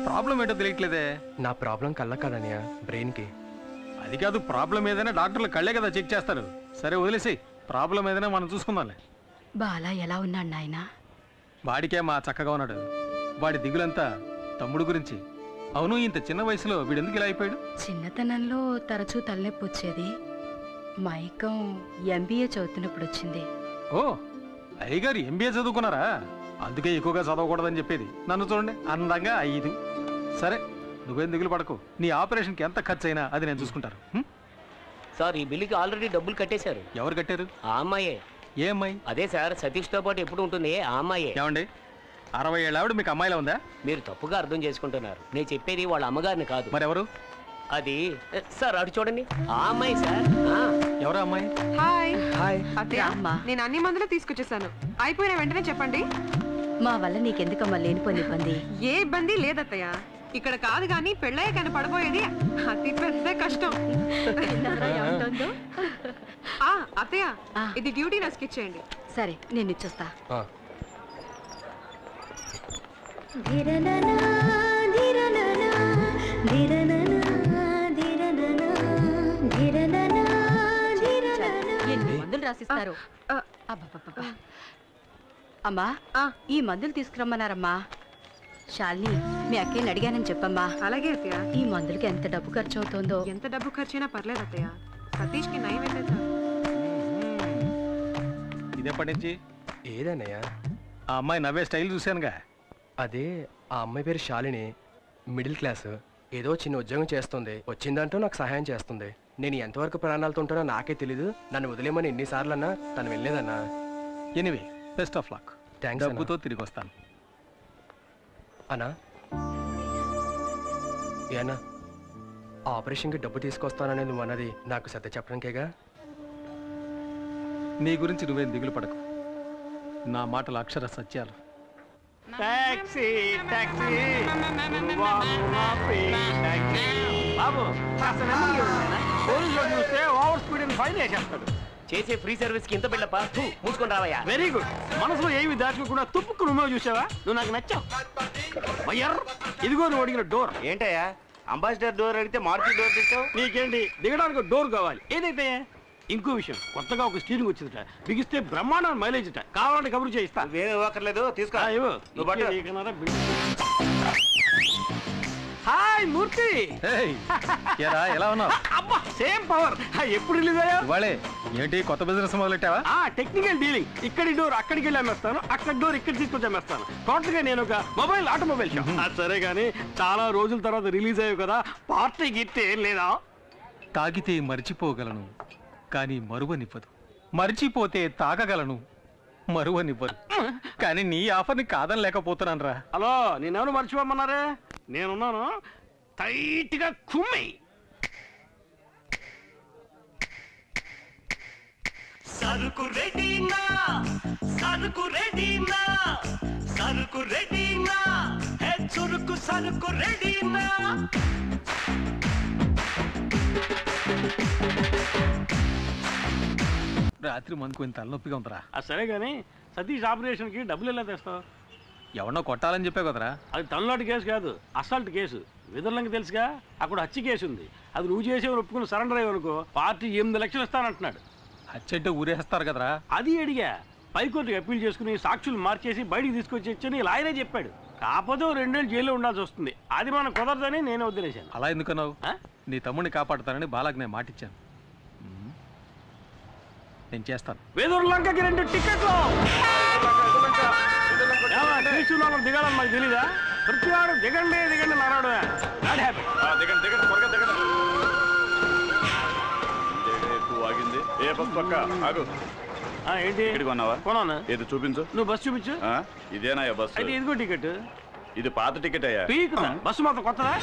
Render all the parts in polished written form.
Problem ఏంటో తెలియట్లేదే. నా problem కళ్ళ కాదన్నయ్య, బ్రెయిన్ కి. అది కాదు, ప్రాబ్లం ఏదైనా డాక్టర్లు కళ్ళే కదా చెక్ చేస్తారు. సరే వదిలేసి, ప్రాబ్లం ఏదైనా మనం చూసుకుందాంలే. బాలా ఎలా ఉన్నాడు నాయనా? వాడికే మా చక్కగా ఉన్నాడు. వాడి దిగులంతా తమ్ముడు గురించి. అవును, ఇంత చిన్న వయసులో వీడెందుకు ఇలా అయిపోయాడు? చిన్నతనంలో తరచూ తలనొప్పి వచ్చేది. మైకం ఎంబీఏ చదువుతున్నప్పుడు వచ్చింది. ఓ, అయ్యగారు ఎంబీఏ చదువుకున్నారా? అందుకే ఎక్కువగా చదవకూడదని చెప్పేది. నన్ను చూడండి, అందంగా 5. సరే, నువ్వేం దిగులు పడకు. నీ ఆపరేషన్కి ఎంత ఖర్చు అయినా అది నేను చూసుకుంటాను. సార్, ఈ బిల్లుకి ఆల్రెడీ డబ్బులు కట్టేశారు. ఎవరు కట్టారు? ఆ అమ్మాయే. ఏ అమ్మాయి? అదే సార్, సతీష్తో పాటు ఎప్పుడు ఉంటుంది ఆ అమ్మాయే. ఏమండి, 60 ఏళ్ళ ఆవిడ మీకు అమ్మాయిలా ఉందా? మీరు తప్పుగా అర్థం చేసుకుంటున్నారు. నేను చెప్పేది వాళ్ళ అమ్మగారిని కాదు. మరెవరు? అది సార్, అటు చూడండి, ఆ అమ్మాయి సార్. ఎవరా అమ్మాయి? హాయ్. హాయ్. అత్తయ్య, నేను అన్ని మందులు తీసుకొచ్చేసాను. అయిపోయిన వెంటనే చెప్పండి. మా వల్ల నీకెందుకమ్మా లేనిపోని ఇబ్బంది? ఏ ఇబ్బంది లేదత్తయ్య. ఇక్కడ కాదు కానీ పెళ్ళయ్య కానీ పడబోయేది అతి పెద్ద కష్టం. అత్తయ్య, ఇది డ్యూటీ నర్స్కి ఇచ్చేయండి. సరే, నేను ఇచ్చొస్తా. ఎన్ని మందులు రాసిస్తారు? అమ్మా, ఈ మందులు తీసుకురమ్మన్నారమ్మా. శాలిని, మీ అక్కని అడిగానని చెప్పమ్మా. అలాగే అత్తయ్య. ఈ మందులకి ఎంత డబ్బు ఖర్చు అవుతుందో? ఎంత డబ్బు ఖర్చైనా పర్లేదు అత్తయ్య. సతీష్కి నయం అయితే ఇదెప్పటి నుంచి? ఏదన్నయ్య? ఆ అమ్మాయి నవ్వే స్టైల్ చూశానుగా. అదే, ఆ అమ్మాయి పేరు శాలిని. Middle class. ఏదో చిన్న ఉద్యోగం చేస్తుంది. వచ్చిందంటూ నాకు సహాయం చేస్తుంది. నేను ఎంతవరకు ప్రాణాలతో ఉంటానో నాకే తెలీదు. నన్ను వదిలేమని ఎన్నిసార్లు అన్నా తను వెళ్ళలేదన్నా. Anyway, best of luck. Thanks. డబ్బుతో తిరిగి వస్తాను. అన్నా, ఏనా ఆపరేషన్కి డబ్బు తీసుకొస్తాననేది నువ్వు అన్నది నాకు సత్య చెప్పడానికేగా? నీ గురించి నువ్వేం దిగులు పడకు. నా మాటలు అక్షర సత్యాలు. చేసే ఫ్రీ సర్వీస్ కి ఇంత బిల్లప్ప. మూసుకొని రావయ్యా. Very good. మనసులో ఏమి దాచుకోకుండా తుప్పుకు నువ్వు చూసావా? నువ్వు నాకు నచ్చావు. ఇదిగో నువ్వు అడిగిన డోర్. ఏంటయ్యా, అంబాసిడర్ డోర్ అడిగితే మారుతి డోర్ తెచ్చావు? నీకేంటి, దిగడానికి డోర్ కావాలి. ఏదైతే ఇంకో విషయం, కొత్తగా ఒక స్టీరింగ్ వచ్చిందట. బిగిస్తే బ్రహ్మాండ మైలేజ్ అట. కావాలంటే కబురు చేయిస్తా. వేరే ఇవ్వక్కర్లేదు, తీసుకో. హాయ్ మూర్తి. ఎలా ఉన్నావు? అబ్బా, సేమ్ పవర్. ఎప్పుడు రిలీజ్ అయ్యా? ఇవాళే. ఏంటి కొత్త బిజినెస్ మొదలెట్టావా? Technical dealing. ఇక్కడి డోర్ అక్కడికి వెళ్ళి అమ్మేస్తాను, అక్కడ డోర్ ఇక్కడ తీసుకొచ్చి అమ్మేస్తాను. టోటల్ గా నేను ఒక ఆటోమొబైల్ షాప్. సరే గానీ, చాలా రోజుల తర్వాత రిలీజ్ అయ్యావు కదా, పార్టీ గిట్టే ఏం లేదా? తాగితే మర్చిపోగలను, కానీ మరువనివ్వదు. మర్చిపోతే తాగగలను, మరువనివ్వదు. కానీ నీ ఆఫర్ని కాదని లేకపోతున్నాను రా. హలో, నేనెవరు మర్చిపోమన్నారే? నేనున్నాను. టైట్ గా కుమ్మి. సరుకు రెడీనా, సరుకు రెడీనా, సరుకు రెడీనా, హే చురుకు సరుకు రెడీనా. రాత్రి మనకు ఇంత తలనొప్పిగా ఉందిరా. సరే గానీ, సతీష్ ఆపరేషన్ కి డబ్బులు ఎలా తెస్తావు? ఎవరినో కొట్టాలని చెప్పే కదరా. అది తనలాంటి కేసు కాదు, అసాల్ట్ కేసు. విదర్లంగా తెలుసుగా, అక్కడ హత్య కేసు ఉంది. అది నువ్వు చేసేవారు ఒప్పుకుని సరెండర్ అయ్యనుకో, పార్టీ 8 లక్షలు ఇస్తానంటున్నాడు. హత్య అంటే ఊరేస్తారు కదరా. అది అడిగా. పైకోర్టుకి అప్పీల్ చేసుకుని సాక్షులు మార్చేసి బయటికి తీసుకొచ్చి లాయరే చెప్పాడు. కాకపోతే 2 ఏళ్ళు జైల్లో ఉండాల్సి వస్తుంది. అది మనం కుదరదని నేను వదిలేశాను. అలా ఎందుకన్నావు? నీ తమ్ముడిని కాపాడుతానని బాలాకి నేను మాటిచ్చాను. నేను చేస్తాను. వేదూరులంకకి 2 టికెట్లు. దిగాలని మాకు తెలీదా? ప్రతివాడు దిగండి దిగండి నారాడు. ఏంటి కొన్నాను? ఏది చూపించు. నువ్వు బస్సు చూపించు. ఇదేనా బస్సు? అయితే ఇదిగో టికెట్. ఇది పాత టికెట్ అయ్యా. బస్సు మాత్రం కొత్తదా?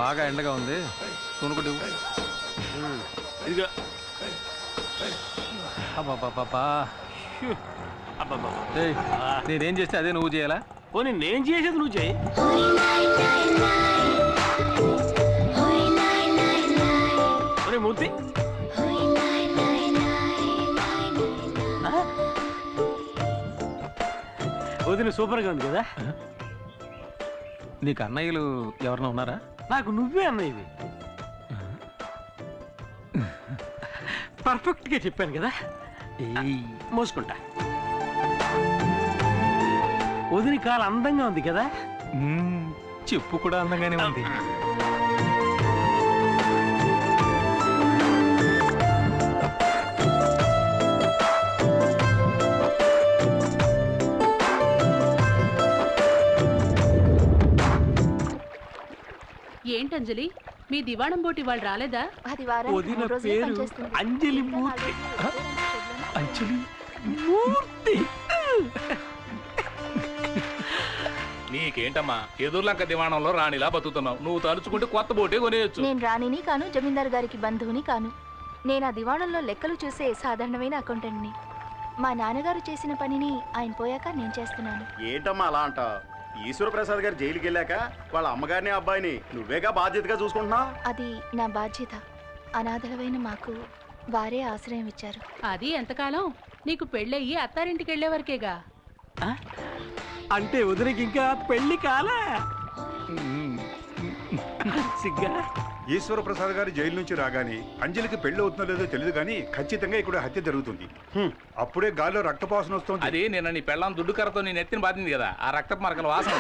బాగా ఎండగా ఉంది, కొనుక్కుంటు. ఇదిగో. నేనేం చేస్తే అదే నువ్వు చేయాలా? పోనీ నేను చేసేది నువ్వు చేయి. మూర్తి, వదిన సూపర్గా ఉంది కదా. నీకు అన్నయ్యలు ఎవరైనా ఉన్నారా? నాకు నువ్వే అన్నయ్యవి. పర్ఫెక్ట్గా చెప్పాను కదా. మోసుకుంటా. వదిన కాలు అందంగా ఉంది కదా. చెప్పు కూడా అందంగానే ఉంది. ఏంటంజలి, మీ దివాణం బోటి వాళ్ళు రాలేదా? వదిన పేరు అంజలి మూర్తి. అంజలి మూర్తి. నీకేంటమ్మా ఎదుర్లంక దివాణంలో రాణిలా బతుకుతున్నావు. నువ్వు తలుచుకుంటే కొత్త బోటే కొనేయచ్చు. నేను రాణిని కాను, జమీందార్ గారికి బంధువుని కాను. నేను ఆ దివాణంలో లెక్కలు చూసే సాధారణమైన అకౌంటెంట్ని. మా నాన్నగారు చేసిన పనిని ఆయన పోయాక నేను చేస్తున్నాను. ఏంటమ్మా అలా అంట? ఈశ్వర ప్రసాద్ గారు జైలుకి వెళ్ళాక వాళ్ళ అమ్మగారిని అబ్బాయిని నువ్వేగా బాధ్యతగా చూసుకుంటున్నావు. అది నా బాధ్యత. అనాథలమైన మాకు వారే ఆశ్రయం ఇచ్చారు. అది ఎంతకాలం? నీకు పెళ్ళయ్యి అత్తారింటికి వెళ్లే వరకేగా. అంటే వదినకి ఇంకా పెళ్లి కాలా? సిగ్గా. ఈశ్వర ప్రసాద్ గారి జైలు నుంచి రాగానే అంజలికి పెళ్లి అవుతుందో లేదో తెలియదు కానీ ఖచ్చితంగా ఇక్కడ హత్య జరుగుతుంది. అప్పుడే గాల్లో రక్తపాసన వస్తుంది. అది నిన్న నీ పెళ్ళాం దుడ్డు కర్రతో నీ నెత్తిని బాధింది కదా, ఆ రక్తపు మరకల వాసన.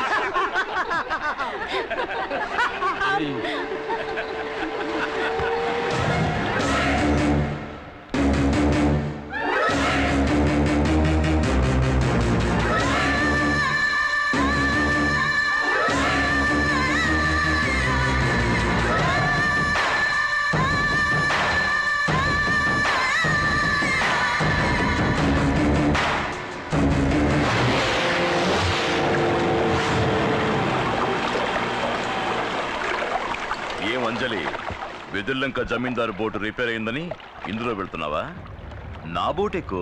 అంజలి, వెదుర్లంక జమీందారు బోటు రిపేర్ అయిందని ఇందులో వెళ్తున్నావా? నా బోట్ ఎక్కు.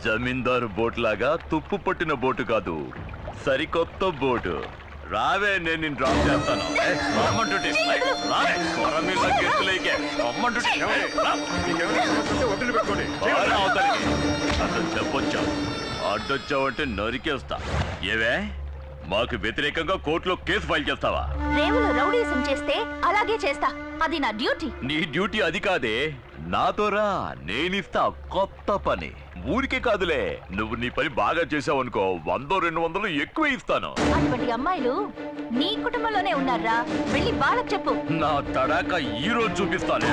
జమీందారు బోట్ లాగా తుప్పు పట్టిన బోటు కాదు, సరికొత్త బోటు. రావే, నేను నిన్ను డ్రాప్ చేస్తాను. అతను చెప్పొచ్చావు, అడ్డొచ్చావంటే నరికేస్తా. ఏవే, మాకు వ్యతిరేకంగా కోర్టులో కేసు ఫైల్ చేస్తావా? రేవులో రౌడీసం చేస్తే అలాగే చేస్తా. అది నా డ్యూటీ. నీ డ్యూటీ అది కాదే, నాతోరా, నేనిస్తా కొత్త పని. ఊరికే కాదులే, నువ్వు నీ పని బాగా చేసావనుకో 100-200 ఎక్కువ ఇస్తాను. అటువంటి అమ్మాయిలు నీ కుటుంబంలోనే ఉన్నారా? వెళ్ళి వాళ్ళకి చెప్పు. నా తడాక ఈ రోజు చూపిస్తాను.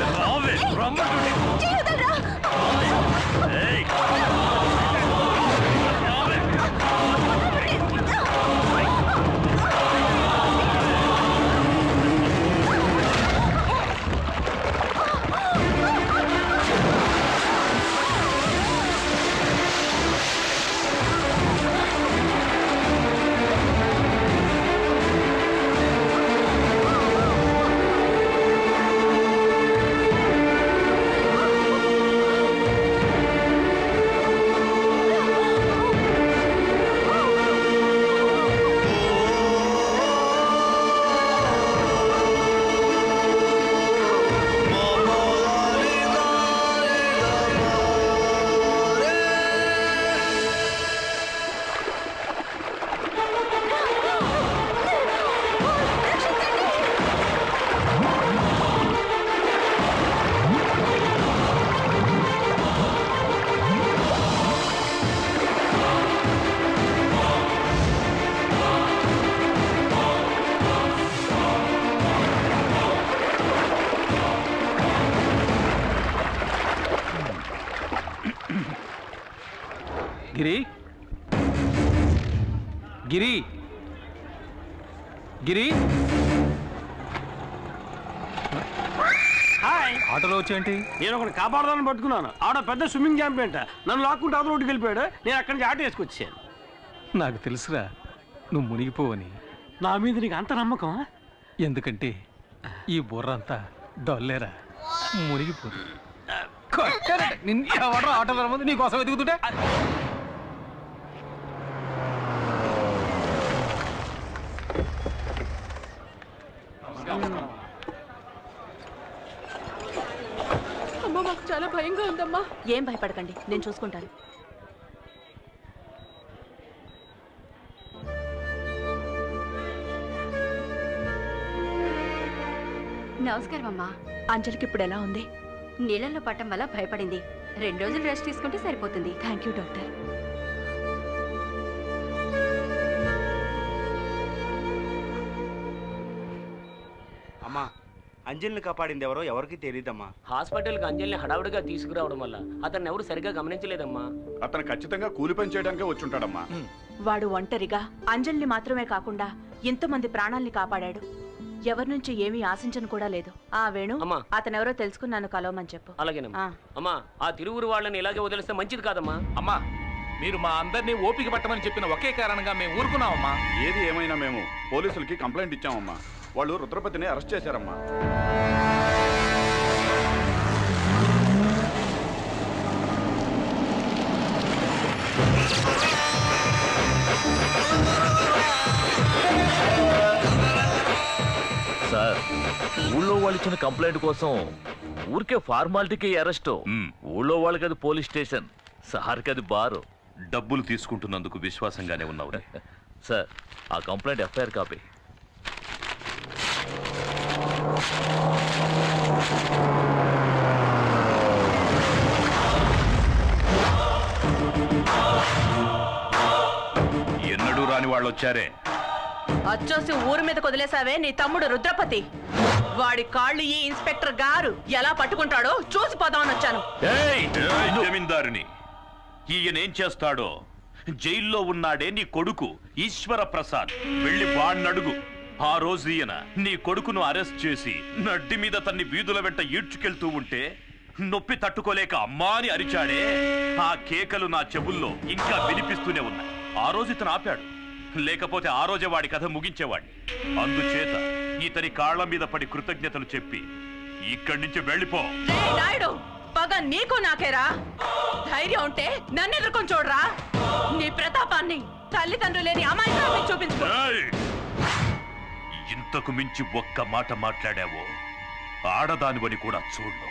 గిరి, గిరి, గిరి, ఆటోలో వచ్చేంటి? నేను ఒకటి కాపాడదాన్ని పట్టుకున్నాను. ఆడ పెద్ద స్విమ్మింగ్ ఛాంపియన్, నన్ను లాక్కుంటే అవతల రోడ్డుకి వెళ్ళిపోయాడు. నేను అక్కడి నుంచి ఆటో వేసుకొచ్చాను. నాకు తెలుసురా నువ్వు మునిగిపోవని. నా మీద నీకు అంత నమ్మకం? ఎందుకంటే ఈ బుర్ర అంతా డొల్లేరా, మునిగిపోదు. ఎవడో ఆటోలో ముందు నీకోసం ఎదుగుతుంటే అమ్మా, మాకు చాలా భయంగా ఉందమ్మా. ఏం భయపడకండి, నేను చూసుకుంటాను. నమస్కారం అమ్మా. అంజలికి ఇప్పుడు ఎలా ఉంది? నీళ్ళల్లో పట్టం వల్ల భయపడింది. 2 రోజులు రెస్ట్ తీసుకుంటే సరిపోతుంది. Thank you doctor. అమ్మా, అంజలిని కాపాడింది ఎవరో ఎవరికి తెలియదమ్మా. హాస్పిటల్కి అంజలిని హడావుడిగా తీసుకురావడం వల్ల అతన్ని ఎవరు సరిగ్గా గమనించలేదమ్మా. అతను ఖచ్చితంగా కూలి పని చేయడానికే వచ్చుంటాడమ్మా. వాడు ఒంటరిగా అంజలిని మాత్రమే కాకుండా ఎంతమంది ప్రాణాల్ని కాపాడాడు. ఎవరి నుంచి ఏమీ ఆశించను కూడా లేదు. ఆ వేణు, అతనెవరో తెలుసుకుని నన్ను కలవమని చెప్పు. అలాగేనమ్మా. అమ్మా, ఆ తిరువురు వాళ్ళని ఇలాగే వదిలేస్తే మంచిది కాదమ్మా. అమ్మా, మీరు మా అందరినీ ఓపిక పట్టమని చెప్పిన ఒకే కారణంగా మేము ఊరుకున్నామమ్మా. ఏది ఏమైనా మేము పోలీసులకి కంప్లైంట్ ఇచ్చామమ్మా. వాళ్ళు రుద్రపతిని అరెస్ట్ చేశారమ్మా. సార్, ఊళ్ళో వాళ్ళు ఇచ్చిన కంప్లైంట్ కోసం ఊరికే ఫార్మాలిటీకి అరెస్ట్. ఊళ్ళో వాళ్ళకి అది పోలీస్ స్టేషన్, సార్కి అది బారు. డబ్బులు తీసుకుంటున్నందుకు విశ్వాసంగానే ఉన్నావు. సార్, ఆ కంప్లైంట్ ఎఫ్ఐఆర్ కాపీ. ఎన్నడూ రాని వాళ్ళు వచ్చారే. అచ్చోసి ఊరి మీద వదిలేసావే నీ తమ్ముడు రుద్రపతి. వాడి కాళ్ళు ఈ ఇన్స్పెక్టర్ గారు ఎలా పట్టుకుంటాడో చూసి పోదామని వచ్చాను. జమీందారుని ఈయనేం చేస్తాడో. జైల్లో ఉన్నాడే నీ కొడుకు ఈశ్వర ప్రసాద్. వెళ్ళి వాణ్ణడుగు. ఆ రోజు ఈయన నీ కొడుకును అరెస్ట్ చేసి నడ్డి మీద తన్ని వీధుల వెంట ఈడ్చుకెళ్తూ ఉంటే నొప్పి తట్టుకోలేక అమ్మా అని అరిచాడే. ఆ కేకలు నా చెవుల్లో ఇంకా వినిపిస్తూనే ఉన్నాయి. ఆ రోజు ఇతను ఆపాడు, లేకపోతే ఆ రోజే వాడి కథ ముగించేవాడిని. అందుచేత ఇతని కాళ్ల మీద పడి కృతజ్ఞతలు చెప్పి ఇక్కడి నుంచి వెళ్ళిపో. నాయుడు, పగ నీకు నాకేరా. ధైర్యం ఉంటే నన్ను ఎదుర్కొని చూడరా. నీ ప్రతాపాన్ని తల్లిదండ్రులు లేని అమాయకురాల్ని చూపించుకో. ఇంతకు మించి ఒక్క మాట మాట్లాడావో ఆడదానివని కూడా చూడు,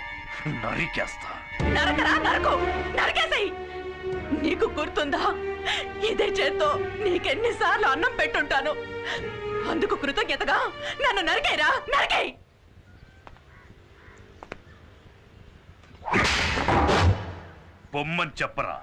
నరికేస్తా. నరకరా, నరకు, నరికేసేయ్. నీకు గుర్తుందా, ఇదే చేత్తో నీకెన్నిసార్లు అన్నం పెట్టుంటాను. అందుకు కృతజ్ఞతగా నన్ను నరికేరా, నరికేయ్. బొమ్మని చెప్పరా.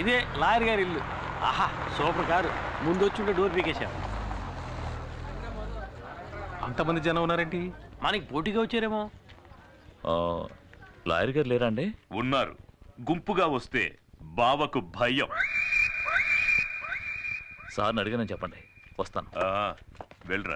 ఇదే లాయర్ గారి ఇల్లు. ఆహా, సూపర్ కారు. ముందు వచ్చి డోర్ పీకేశాం. అంతమంది జనం ఉన్నారేంటి? మనకి పోటీగా వచ్చారేమో. లాయర్ గారు లేరా అండి? ఉన్నారు. గుంపుగా వస్తే బావకు భయం. సార్ని అడిగానని చెప్పండి, వస్తాను. వెళ్ళరా.